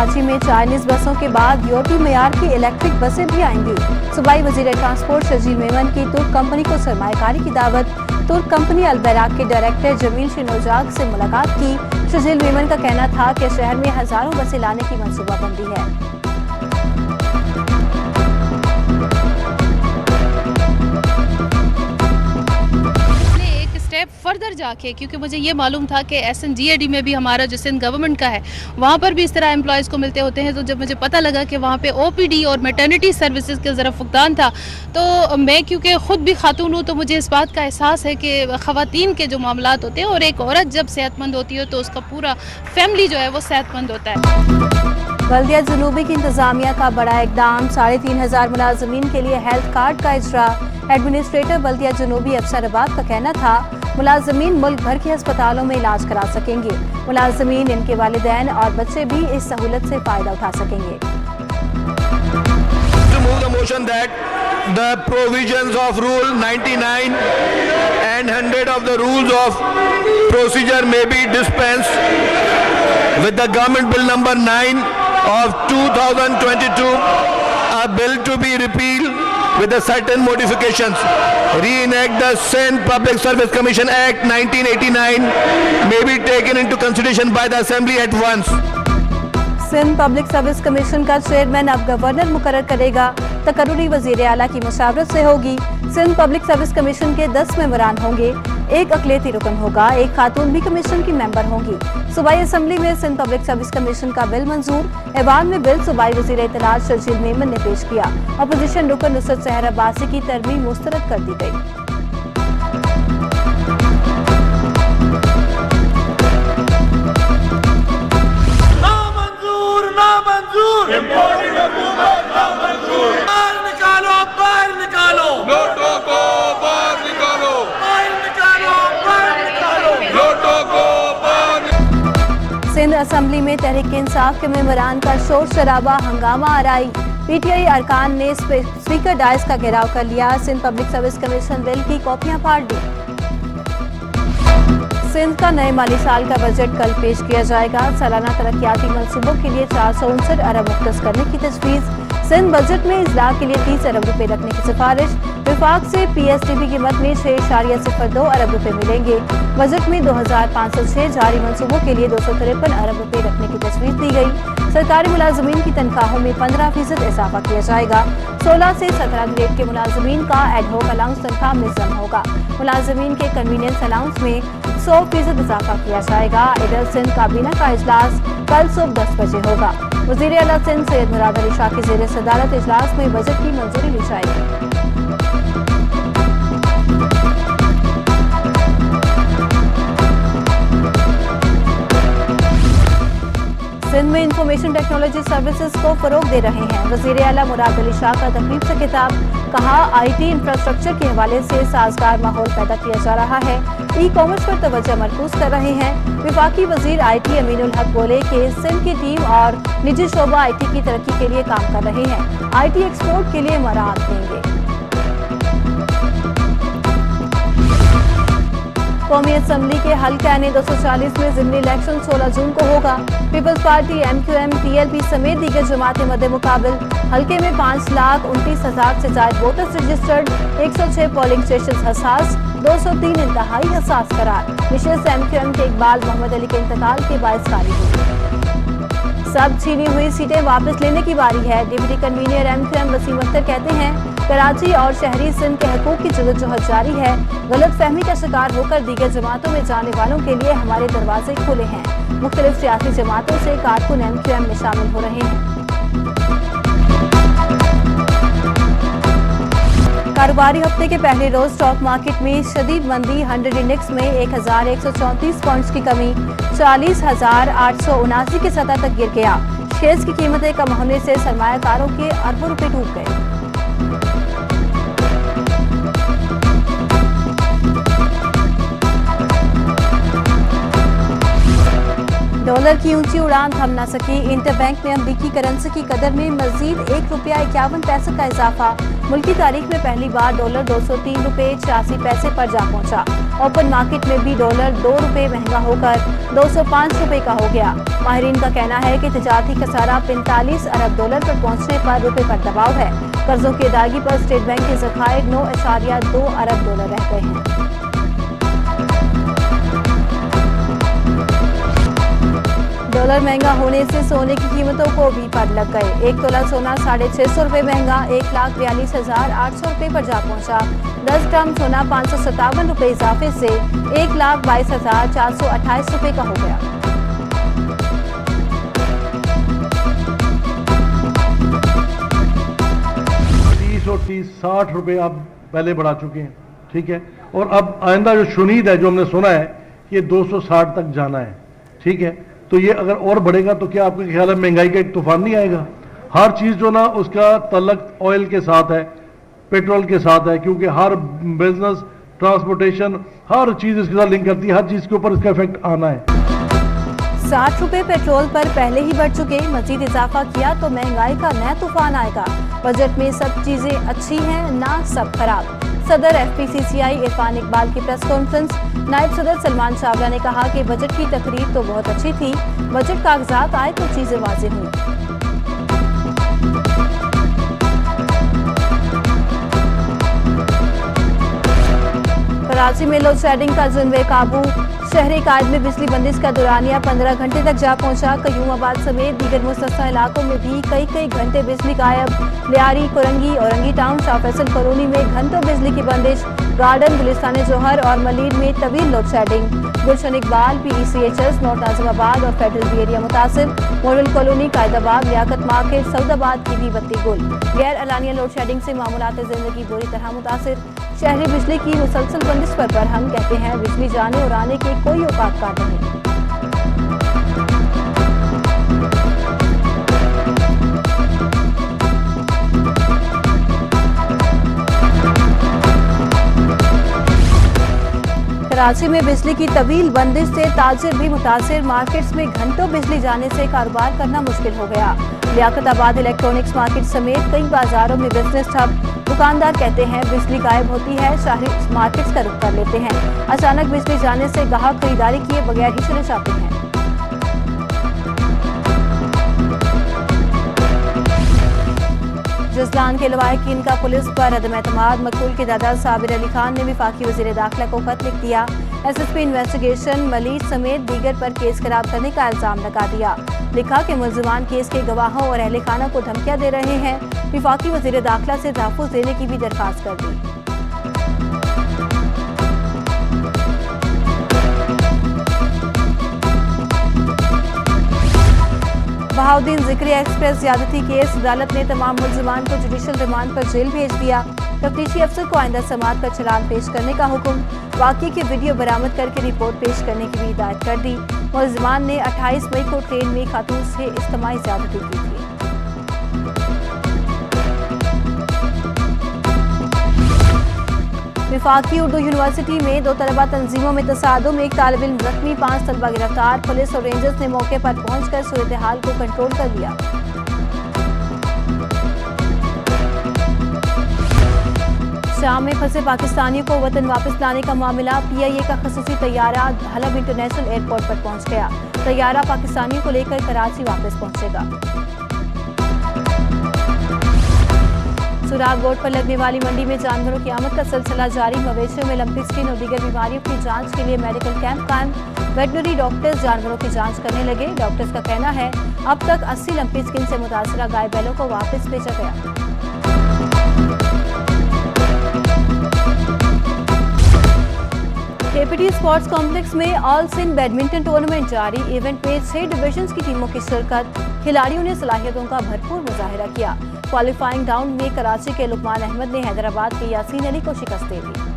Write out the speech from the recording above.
कराची में चाइनीज बसों के बाद यूरोपीय मेयार की इलेक्ट्रिक बसें भी आएंगी। सूबाई वजीर ट्रांसपोर्ट शजील मेमन की तुर्क कंपनी को सरमायाकारी की दावत। तुर्क कंपनी अल-बैराक के डायरेक्टर जमील शिनोजाक से मुलाकात की। शजील मेमन का कहना था कि शहर में हजारों बसें लाने की मंसूबाबंदी है। फर्दर जाके, क्योंकि मुझे ये मालूम था कि SNDAD में भी हमारा जो सिंध गवर्नमेंट का है वहाँ पर भी इस तरह एम्प्लॉयज़ को मिलते होते हैं, तो जब मुझे पता लगा कि वहाँ पे OPD और मैटरनिटी सर्विसेज का ज़रा फुकदान था, तो मैं क्योंकि ख़ुद भी खातून हूँ तो मुझे इस बात का एहसास है कि ख़वातीन के जो मामलात होते हैं और एक औरत जब सेहतमंद होती है तो उसका पूरा फैमिली जो है वो सेहतमंद होता है। बल्दिया जनूबी की इंतजामिया का बड़ा इकदाम, 3500 मुलाजमीन के लिए हेल्थ कार्ड का इजरा। एडमिनिस्ट्रेटर बल्दिया जनूबी अफसराबाद का कहना था मुलाजमीन मुल्क भर के अस्पतालों में इलाज करा सकेंगे। मुलाजमीन, इनके वालिदैन और बच्चे भी इस सहूलत से फायदा उठा सकेंगे। The provisions of Rule 99 and 100 of the rules of procedure may be dispensed with the Government Bill number 9 of 2022, a bill to be repealed with the certain modifications. Reenact the Sindh Public Service Commission Act 1989 may be taken into consideration by the Assembly at once. Sindh public service commission का chairman अब governor मुकर्रर करेगा। तकर्रुरी वजीर आला की मशावरत से होगी। Sindh public service commission के 10 मेंबरान होंगे, एक अकलियती रुकन होगा, एक खातून भी कमीशन की मेंबर होंगी। सूबाई असम्बली में सिंध पब्लिक सर्विस कमीशन का बिल मंजूर। ऐवान में बिल सूबाई वजीर इत्तलात शजील मेमन ने पेश किया। अपोजिशन रुकन नुसरत सहर अब्बासी की तरमीम मुस्तरद कर दी गई। सिंध असम्बली में तहरीक इंसाफ के मेंबरान का शोर शराबा, हंगामा आराई। PTI अरकान ने स्पीकर डायस का घेराव कर लिया। Sindh public service commission bill की कॉपियां फाड़ दी। सिंध का नए माली साल का बजट कल पेश किया जाएगा। सालाना तरक्याती मंसूबों के लिए 459 अरब मुख्तस करने की तजवीज़। सिंध बजट में इजलाक के लिए 30 अरब रुपए रखने की सिफारिश। विफाक से PSDB की मद में 6.02 अरब रुपए मिलेंगे। बजट में 2506 जारी मंसूबों के लिए 253 अरब रुपए रखने की तजवीज़ दी गई। सरकारी मुलाजमीन की तनख्वाहों में 15% इजाफा किया जाएगा। 16 से 17 ग्रेड के मुलाजमीन का एडहोक अलाउंस तनख्वाह में जम होगा। मुलाजमीन के कन्वीनियंस अलाउंस में 100% इजाफा किया जाएगा। इधर सिंध काबीना का इजलास कल सुबह 10 बजे होगा। वज़ीर आला सिंध सैयद मुराद अली शाह की ज़ेर सदारत इजलास में बजट की मंजूरी ली जाएगी। सिंध में इंफॉर्मेशन टेक्नोलॉजी सर्विसेज को फरोग दे रहे हैं। वज़ीर आला मुराद अली शाह का तकरीब से खिताब, कहा IT इंफ्रास्ट्रक्चर के हवाले से साजगार माहौल पैदा किया जा रहा है। ई-कॉमर्स पर तवज्जो मरकूज कर रहे हैं। विफाकी वजीर IT अमीनुल हक बोले कि सिंध की टीम और निजी शोबा IT की तरक्की के लिए काम कर रहे हैं। IT एक्सपोर्ट के लिए मराहत देंगे। कौमी असम्बली के हल्का ने 240 में ज़िमनी इलेक्शन 16 जून को होगा। पीपल्स पार्टी, MQM, TLP समेत दीगर जमातें मद्दे मुकाबिल। हल्के में 5,29,000 से ज्यादा वोटर्स रजिस्टर्ड, 106 पोलिंग स्टेशन हसास, 203 इंतहाई हसास करार। निशस्त MQM के इकबाल मोहम्मद अली के इंतकाल के बायस खारिज हुई। सब छीनी हुई सीटें वापस लेने की बारी है। Deputy convener MQM Waseem Akhtar कहते हैं कराची और शहरी सिंध के हकूक की जदोजहद जारी है। गलत फहमी का शिकार होकर दीगर जमातों में जाने वालों के लिए हमारे दरवाजे खुले हैं। मुख्तलिफ सियासी जमातों से कारकुन MQM में शामिल हो रहे हैं। कारोबारी हफ्ते के पहले रोज स्टॉक मार्केट में शदीद मंदी। 100 इंडेक्स में 1134 पॉइंट्स की कमी, 40,879 की सतह तक गिर गया। शेयर्स की कीमतें कम होने से सरमायाकारों के अरबों रुपए डूब गए। डॉलर की ऊंची उड़ान थम न सकी। इंटरबैंक में अमरीकी करेंसी की कदर में मजीद ₹1.51 का इजाफा। मुल्की तारीख में पहली बार डॉलर 203 रुपए 86 पैसे पर जा पहुंचा। ओपन मार्केट में भी डॉलर 2 रुपए महंगा होकर 205 रुपए का हो गया। माहिरीन का कहना है कि तिजारती खसारा 45 अरब डॉलर पर पहुंचने पर रुपए पर दबाव है। कर्जों की अदायगी पर स्टेट बैंक के ज़खायर 9.2 अरब डॉलर रह गए हैं। डॉलर महंगा होने से सोने की कीमतों को भी पर लग गए। 1 तोला सोना 650 रुपए महंगा 1,42,800 रुपए पर जा पहुंचा। 10 ग्राम सोना 557 रुपए इजाफे से 1,22,428 रुपए का हो गया। और 60 रुपए आप पहले बढ़ा चुके हैं, ठीक है। और अब आइंदा जो शुनीद है, जो हमने सुना है, ये 260 तक जाना है, ठीक है। तो ये अगर और बढ़ेगा तो क्या आपके ख्याल है महंगाई का एक तूफान नहीं आएगा? हर चीज जो ना उसका तल्लक ऑयल के साथ है, पेट्रोल के साथ है, क्योंकि हर बिजनेस, ट्रांसपोर्टेशन, हर चीज इसके साथ लिंक करती है। हर चीज के ऊपर इसका इफेक्ट आना है। 60 रुपए पेट्रोल पर पहले ही बढ़ चुके, मजीद इजाफा किया तो महंगाई का नया तूफान आएगा। बजट में सब चीजें अच्छी हैं, ना सब खराब। सदर FPCCI इरफान इकबाल की प्रेस कॉन्फ्रेंस। नायब सदर सलमान चावला ने कहा कि बजट की तकरीर तो बहुत अच्छी थी, बजट कागजात आए तो चीजें वाज़ेह हुई। कराची में लोड शेडिंग का जुल्म काबू। शहरी कायद में बिजली बंदिश का दौरानिया 15 घंटे तक जा पहुंचा। कयूमाबाद समेत दीगर मुस्तस्ना इलाकों में भी कई घंटे बिजली गायब। लियारी, कोरंगी, औरंगी टाउन, शाह फैसल कॉलोनी में घंटों बिजली की बंदिश। गार्डन, गुलिस्तान जौहर और मलीर में तवील load shedding. Gulshan Iqbal, PECHS, North Nazimabad और फेडरल बी एरिया मुतासिर। Model Colony, Quaidabad, Liaquat Market, Saudabad की भी बत्ती गुल। गैर अलानिया लोड शेडिंग से मामूलात जिंदगी बुरी तरह मुतासिर। शहरी बिजली की मुसलसल बंदिश पर हम कहते हैं बिजली जाने और आने के कोई औकात कार नहीं। कराची में बिजली की तवील बंदिश से ताजिर भी मुतासिर। मार्केट्स में घंटों बिजली जाने से कारोबार करना मुश्किल हो गया। लियाकताबाद इलेक्ट्रॉनिक्स मार्केट समेत कई बाजारों में बिजनेस ठप। दुकानदार कहते हैं बिजली गायब होती है, शहरी मार्केट्स का रुख कर लेते हैं। अचानक बिजली जाने से ग्राहक खरीदारी किए बगैर ही चले जाते हैं। जजलान के लवाहिकीन का पुलिस पर अदम एतमाद। मकतूल के दादा साबिर अली खान ने वफाकी वज़ीर दाखिला को खत लिख दिया। SSP इन्वेस्टिगेशन मलीर समेत दीगर पर केस खराब करने का इल्जाम लगा दिया। लिखा कि मुल्जिमान केस के गवाहों और अहले खाना को धमकियां दे रहे हैं। वफाकी वज़ीर दाखिला से तहफ़्फ़ुज़ देने की भी दरख्वास्त कर दी। बहाउद्दीन ज़िक्री एक्सप्रेस ज़्यादती केस। अदालत ने तमाम मुल्जिमान को जुडिशल रिमांड पर जेल भेज दिया। तफ्तीशी अफसर को आइंदा समाअत का चलान पेश करने का हुक्म। वाक़ये की वीडियो बरामद करके रिपोर्ट पेश करने की भी हिदायत कर दी। मुल्जिमान ने 28 मई को ट्रेन में खातून से इज्तिमाई ज़्यादती की थी। वफाकी उर्दू यूनिवर्सिटी में 2 तलबा तंजीमों में तसादुम। एक तालिब इल्म जख्मी, 5 तलबा गिरफ्तार। पुलिस और रेंजर्स ने मौके पर पहुंचकर सूरत हाल को कंट्रोल कर लिया। शाम में फंसे पाकिस्तानियों को वतन वापस लाने का मामला। PIA का खसूसी तैयारा हलब इंटरनेशनल एयरपोर्ट पर पहुंच गया। तैयारा पाकिस्तानियों को लेकर कराची वापस पहुंचेगा। सुराग बोर्ड पर लगने वाली मंडी में जानवरों की आमद का सिलसिला जारी। मवेशियों में लंपी स्किन और दीगर बीमारियों की जांच के लिए मेडिकल कैंप कायम। वेटनरी डॉक्टर्स जानवरों की जांच करने लगे। डॉक्टर्स का कहना है अब तक 80 लंपी स्किन से मुतासरा गाय बैलों को वापस भेजा गया। KPT स्पोर्ट्स कॉम्प्लेक्स में ऑल सिंध बैडमिंटन टूर्नामेंट जारी। इवेंट में 6 डिविजन्स की टीमों की शिरकत। खिलाड़ियों ने सलाहियतों का भरपूर मुजाहिरा किया। क्वालिफाइंग राउंड में कराची के लुकमान अहमद ने हैदराबाद के यासीन अली को शिकस्त दे दी।